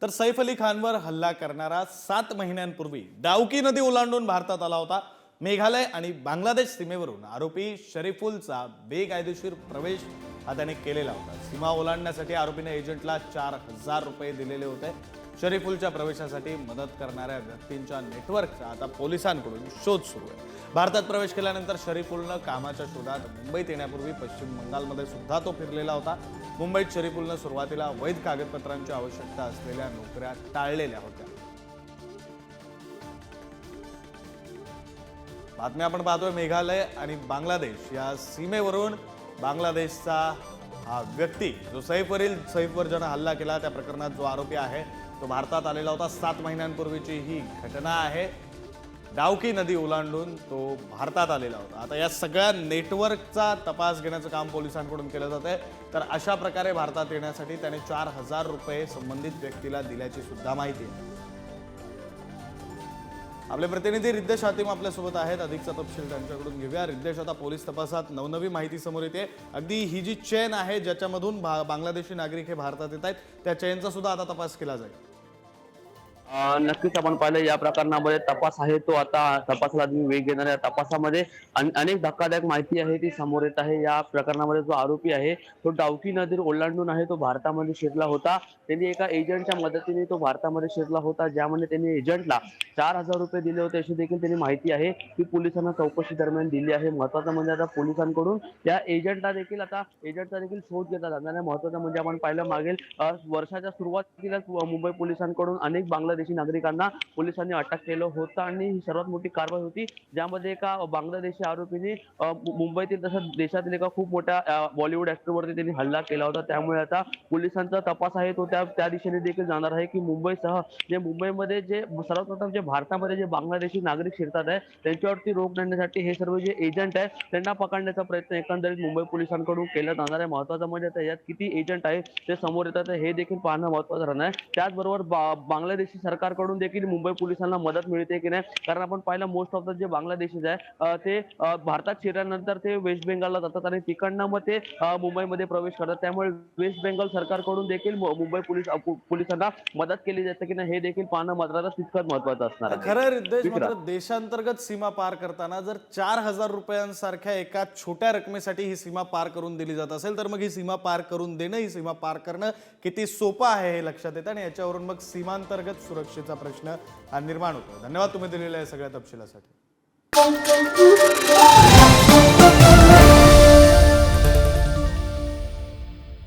तर सैफ अली खानवर हल्ला करणारा 7 महिन्यांपूर्वी डाउकी नदी ओलांडून भारतात आला होता। मेघालय आणि बांगलादेश सीमेवरून आरोपी शरीफुलचा बेकायदेशीर प्रवेश हा त्याने केलेला होता। सीमा ओलांडण्यासाठी आरोपीने एजंटला 4000 रुपये दिलेले होते। शरीफुलच्या प्रवेशासाठी मदत करणाऱ्या व्यक्तींच्या नेटवर्कचा आता पोलिसांकडून शोध सुरू आहे। भारतात प्रवेश केल्यानंतर शरीफुलनं कामाच्या शोधात मुंबईत येण्यापूर्वी पश्चिम बंगालमध्ये सुद्धा तो फिरलेला होता। मुंबईत शरीफुलनं सुरुवातीला वैध कागदपत्रांची आवश्यकता असलेल्या नोकऱ्या टाळलेल्या होत्या। बातमी आपण पाहतोय मेघालय आणि बांगलादेश या सीमेवरून बांगलादेशचा हा व्यक्ती जो सैफवर ज्यानं हल्ला केला त्या प्रकरणात जो आरोपी आहे तो भारतात आलेला होता। 7 महिन्यांपूर्वीची ही घटना आहे। डाउकी नदी ओलांडून तो भारतात आलेला होता। आता या सगळ्या नेटवर्कचा तपास घेण्याचं काम पोलिसांकडून केलं जातंय। तर अशा प्रकारे भारतात येण्यासाठी त्याने 4000 रुपये संबंधित व्यक्तीला दिल्याची सुद्धा माहिती आहे। आपले प्रतिनिधी रिद्देश हातीम आपल्यासोबत आहेत। अधिकचा तपशील त्यांच्याकडून घेऊया। रिद्देश, आता पोलीस तपासात नवनवी माहिती समोर येते। अगदी ही जी चेन आहे ज्याच्यामधून बांगलादेशी नागरिक हे भारतात येत आहेत त्या चेनचा सुद्धा आता तपास केला जाईल। नक्कीच आपण पाहिलं या प्रकरणामध्ये तपास आहे तो आता तपासाला वेग घेणार आहे। तपासामध्ये अनेक धक्कादायक माहिती आहे ती समोर येत आहे। या प्रकरणामध्ये जो आरोपी आहे तो डाउकी नदी ओलांडून आहे तो भारतामध्ये शिरला होता। त्यांनी एका एजंटच्या मदतीने तो भारतामध्ये शिरला होता, ज्यामध्ये त्यांनी एजंटला 4000 रुपये दिले होते अशी देखील त्यांनी माहिती आहे ती पोलिसांना चौकशी दरम्यान दिली आहे। महत्त्वाचं म्हणजे आता पोलिसांकडून या एजंटचा देखील शोध घेतला जाणार आहे। महत्त्वाचं म्हणजे आपण पाहिलं मागील वर्षाच्या सुरुवातीलाच मुंबई पोलिसांकडून अनेक बांगलादेशी नागरिकांना पोलिसांनी अटक केलं होतं आणि ही सर्वात मोठी कारवाई होती, ज्यामध्ये एका बांगलादेशी आरोपीने मुंबईतील तसं देशातील एका खूप मोठ्या बॉलिवूड ऍक्टरवरती त्यांनी हल्ला केला होता। त्यामुळे आता पोलिसांचा तपास आहे तो त्या दिशेने देखील जाणार आहे की मुंबईसह जे मुंबईमध्ये जे सर्वात प्रथम जे भारतामध्ये जे बांगलादेशी नागरिक शिरतात आहे त्यांच्यावरती रोख आणण्यासाठी हे सर्व जे एजंट आहे त्यांना पकडण्याचा प्रयत्न एकंदरीत मुंबई पोलिसांकडून केला जाणार आहे। महत्त्वाचं म्हणजे आता यात किती एजंट आहे ते समोर येतात हे देखील पाहणं महत्त्वाचं राहणार आहे। त्याचबरोबर बांगलादेशी सरकारकडून देखील मुंबई पोलिसांना मदत मिळते की नाही, कारण आपण पाहिलं मोस्ट ऑफ द जे बांगलादेशीज आहे ते भारतात शिरल्यानंतर ते वेस्ट बेंगालला जातात आणि तिकडनं मग ते मुंबईमध्ये प्रवेश करतात। त्यामुळे वेस्ट बेंगॉल सरकारकडून देखील मुंबई पोलिसांना मदत केली जाते की नाही हे देखील पाहणं मात्र तितकंच महत्त्वाचं असणार आहे। खरं रिद्देश, मात्र देशांतर्गत सीमा पार करताना जर 4000 रुपयांसारख्या एका छोट्या रकमेसाठी ही सीमा पार करून दिली जात असेल तर मग ही सीमा पार करून देणं, ही सीमा पार करणं किती सोपं आहे हे लक्षात येतं आणि याच्यावरून मग सीमांतर्गत सुरक्षेचा प्रश्न निर्माण होतो। धन्यवाद तुम्ही दिलेल्या या सगळ्या तपशिलासाठी।